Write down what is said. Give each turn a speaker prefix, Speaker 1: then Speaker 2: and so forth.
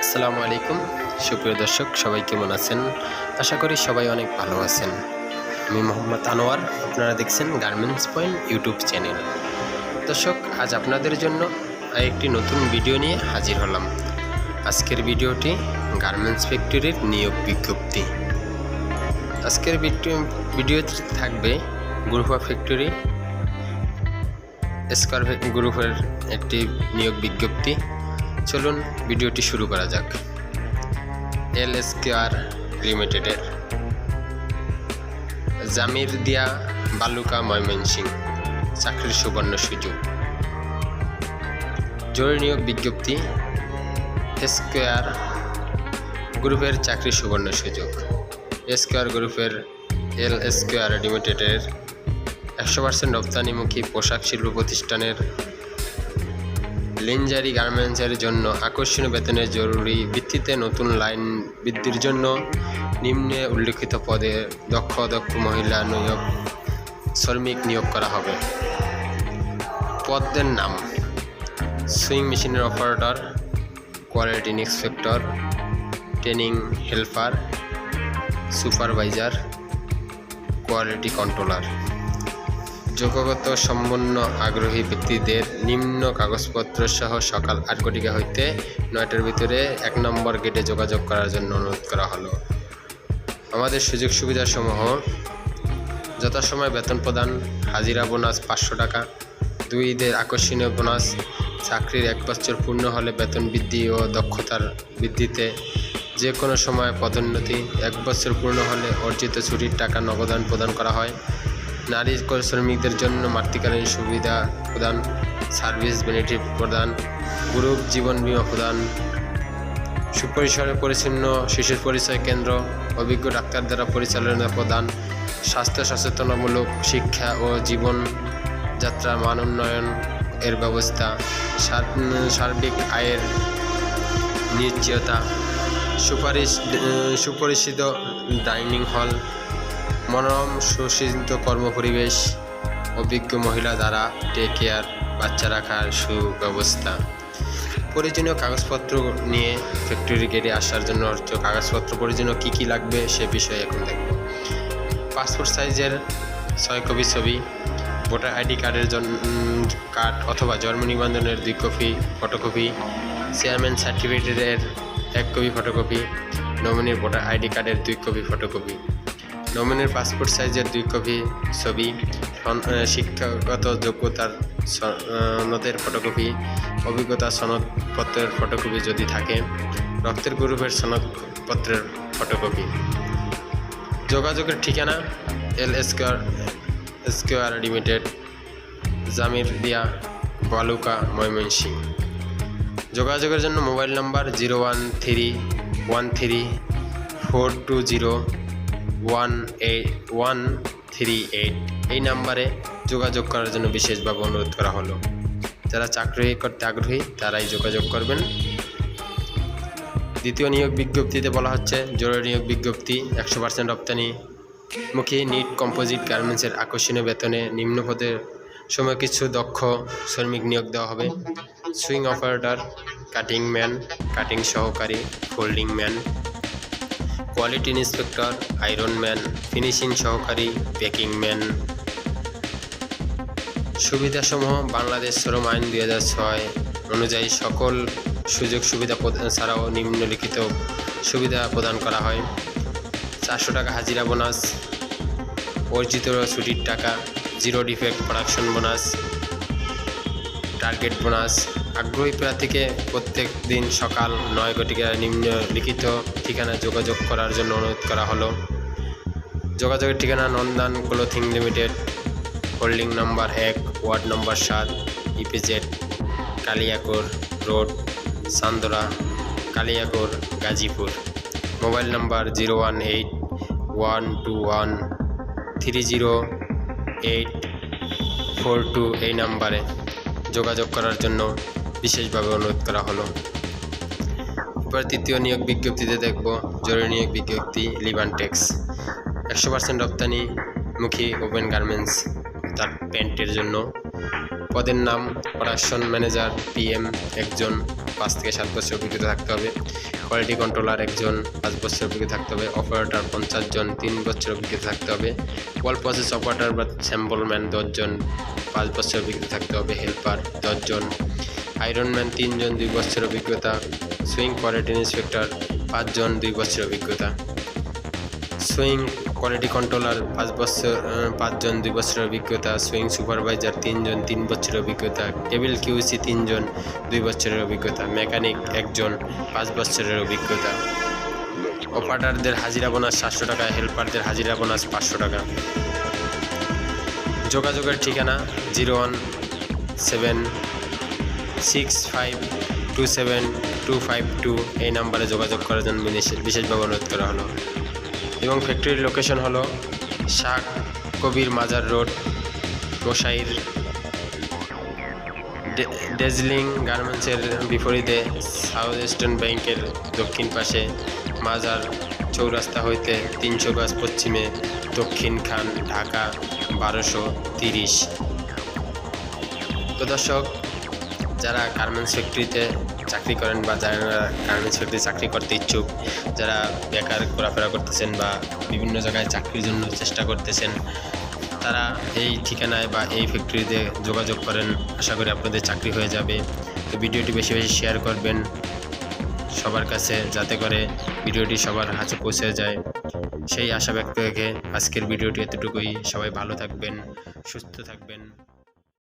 Speaker 1: আসসালামু আলাইকুম সুপ্রিয় দর্শক, সবাই কেমন আছেন? আশা করি সবাই অনেক ভালো আছেন। আমি মোহাম্মদ আনোয়ার, আপনারা দেখছেন গার্মেন্টস পয়েন্ট ইউটিউব চ্যানেল। দর্শক, আজ আপনাদের জন্য আরেকটি নতুন ভিডিও নিয়ে হাজির হলাম। আজকের ভিডিওটি গার্মেন্টস ফ্যাক্টরির নিয়োগ বিজ্ঞপ্তি। আজকের ভিডিওতে থাকবে গ্রুপ অফ ফ্যাক্টরি স্কয়ার গ্রুপের একটি নিয়োগ বিজ্ঞপ্তি। চলুন ভিডিওটি শুরু করা যাক। এল স্কয়ার লিমিটেডের জামির দিয়া বালুকা ময়মনসিংহ চাকরির সুবর্ণ সুযোগ। জরুরি নিয়োগ বিজ্ঞপ্তি স্কয়ার গ্রুপের চাকরির সুবর্ণ সুযোগ। স্কয়ার গ্রুপের এল স্কয়ার লিমিটেডের 100% রপ্তানিমুখী পোশাক শিল্প প্রতিষ্ঠানের লিনজারি গার্মেন্টসের জন্য আকর্ষণীয় বেতনের জরুরি ভিত্তিতে নতুন লাইন বৃদ্ধির জন্য নিম্নে উল্লিখিত পদে দক্ষ মহিলা শ্রমিক নিয়োগ করা হবে। পদের নাম: সুইং মেশিনের operator, quality inspector, training helper, supervisor, quality controller. যোগ্যতা সম্পন্ন আগ্রহী ব্যক্তিদের নিম্ন কাগজপত্র সহ সকাল 8 ঘটিকা হইতে 9টার ভিতরে 1 নম্বর গেটে যোগাযোগ করার জন্য অনুরোধ করা হলো। আমাদের সুযোগ সুবিধাসমূহ: যথাসময় বেতন প্রদান, হাজিরা বোনাস 500 টাকা, 2 ঈদের আকর্ষণীয় বোনাস, চাকরির 1 বছর পূর্ণ হলে বেতন বৃদ্ধি ও দক্ষতার বৃদ্ধিতে যে কোনো সময় পদোন্নতি, 1 বছর পূর্ণ হলে অর্জিত ছুটির টাকা নগদান প্রদান করা হয়। নারী শ্রমিকদের জন্য মাতৃকালীন সুবিধা প্রদান, সার্ভিস বেনিফিট প্রদান, গ্রুপ জীবন বীমা প্রদান, সুপরিসরে পরিচ্ছন্ন শিশুর পরিচয় কেন্দ্র, অভিজ্ঞ ডাক্তার দ্বারা পরিচালনা প্রদান, স্বাস্থ্য সচেতনামূলক শিক্ষা ও জীবনযাত্রার মান উন্নয়ন এর ব্যবস্থা, সার্বিক আয়ের নিশ্চয়তা, সুপরিচিত ডাইনিং হল, মনোরম সুশীলিত কর্মপরিবেশ, অভিজ্ঞ মহিলা দ্বারা টেক কেয়ার, বাচ্চা রাখার সুব্যবস্থা। প্রয়োজনীয় কাগজপত্র নিয়ে ফ্যাক্টরি গেটে আসার জন্য কাগজপত্র প্রয়োজনীয় কী কী লাগবে সে বিষয়ে এখন দেখব। পাসপোর্ট সাইজের 6 কপি ছবি, ভোটার আইডি কার্ডের কার্ড অথবা জন্ম নিবন্ধনের 2 কপি ফটোকপি, চেয়ারম্যান সার্টিফিকেটের 1 কপি ফটোকপি, নমিনির ভোটার আইডি কার্ডের 2 কপি ফটোকপি, নমিনির পাসপোর্ট সাইজের 2 কপি ছবি, শিক্ষাগত যোগ্যতার সনদের ফটোকপি, অভিজ্ঞতা সনদপত্রের ফটোকপি যদি থাকে, রক্তের গ্রুপের সনদপত্রের ফটোকপি। যোগাযোগের ঠিকানা: এল স্কয়ার লিমিটেড, জামির দিয়া বালুকা ময়মনসিংহ। যোগাযোগের জন্য মোবাইল নাম্বার 01313420138 এই নাম্বারে যোগাযোগ করার জন্য বিশেষভাবে অনুরোধ করা হলো। যারা চাকরি করতে আগ্রহী তারাই যোগাযোগ করবেন। দ্বিতীয় নিয়োগ বিজ্ঞপ্তিতে বলা হচ্ছে জরুরি নিয়োগ বিজ্ঞপ্তি 100% রপ্তানিমুখী নিট কম্পোজিট গার্মেন্টসের আকর্ষণীয় বেতনে নিম্ন পদের সময় কিছু দক্ষ শ্রমিক নিয়োগ দেওয়া হবে। Sewing operator, cutting man, cutting সহকারী, folding man, quality inspector, iron man, finishing সহকারী, প্যাকিং ম্যান। সুবিধাসমূহ: বাংলাদেশ শ্রম আইন 2006 অনুযায়ী সকল সুযোগ সুবিধা ছাড়াও নিম্নলিখিত সুবিধা প্রদান করা হয়: 400 টাকা হাজিরা বোনাস, অর্জিত ছুটির টাকা, 0 defect production bonus, target bonus. আগ্রহী প্রার্থীকে প্রত্যেক দিন সকাল 9 ঘটিকায় নিম্নলিখিত ঠিকানায় যোগাযোগ করার জন্য অনুরোধ করা হলো। যোগাযোগের ঠিকানা: Nandan Clothing Limited, holding number 1, ward নম্বর 7, EPZ, Kaliakair Road, Chandra, Kaliakair, Gazipur. Mobile number 01812130842 এই নাম্বারে যোগাযোগ করার জন্য বিশেষভাবে অনুরোধ করা হলো। এবার তৃতীয় নিয়োগ বিজ্ঞপ্তিতে দেখব জরুরি নিয়োগ বিজ্ঞপ্তি লিভানটেক্স 100% রপ্তানিমুখী ওপেন গার্মেন্টস তার প্যান্টের জন্য পদের নাম প্রোডাকশন ম্যানেজার PM একজন 5 থেকে 7 বছর অভিজ্ঞতা থাকতে হবে। কোয়ালিটি কন্ট্রোলার একজন 5 বছর অভিজ্ঞতা থাকতে হবে। অপারেটর 50 জন 3 বছর অভিজ্ঞতা থাকতে হবে। ওয়াল প্রসেস অপারেটর বা স্যাম্পলম্যান 10 জন 5 বছর অভিজ্ঞতা থাকতে হবে। হেল্পার 10 জন। আয়রনম্যান 3 জন 2 বছর অভিজ্ঞতা। সুইং কোয়ালিটি ইন্সপেক্টর 5 জন 2 বছর অভিজ্ঞতা। সুইং কোয়ালিটি কন্ট্রোলার 5 জন 2 বছরের অভিজ্ঞতা। সুইং সুপারভাইজার 3 জন 3 বছরের অভিজ্ঞতা। টেবিল QC 3 জন 2 বছরের অভিজ্ঞতা। মেকানিক 1 জন 5 বছরের অভিজ্ঞতা। অপারেটরদের হাজিরা বোনাস 700 টাকা, হেল্পারদের হাজিরা বোনাস 500 টাকা। যোগাযোগের ঠিকানা 01765272252 এই নাম্বারে যোগাযোগ করার জন্য বিশেষভাবে অনুরোধ করা হলো। এবং ফ্যাক্টরির লোকেশন হলো শাহ কবির মাজার রোড, গোসাইর ডেজলিং গার্মেন্টসের বিপরীতে সাউথ ইস্টার্ন ব্যাংকের দক্ষিণ পাশে, মাজার চৌরাস্তা হইতে 300 গজ পশ্চিমে, দক্ষিণ খান, ঢাকা 1230। তো দর্শক, যারা গার্মেন্টস ফ্যাক্টরিতে চাকরি করেন বা যারা গার্মেন্টস ফ্যাক্টরি চাকরি করতে ইচ্ছুক, যারা বেকার ঘোরাফেরা করতেছেন বা বিভিন্ন জায়গায় চাকরির জন্য চেষ্টা করতেছেন, তারা এই ঠিকানায় বা এই ফ্যাক্টরিতে যোগাযোগ করেন। আশা করি আপনাদের চাকরি হয়ে যাবে। তো ভিডিওটি বেশি বেশি শেয়ার করবেন সবার কাছে, যাতে করে ভিডিওটি সবার কাছে পৌঁছে যায়, সেই আশা ব্যক্ত রেখে আজকের ভিডিওটি এতটুকুই। সবাই ভালো থাকবেন, সুস্থ থাকবেন।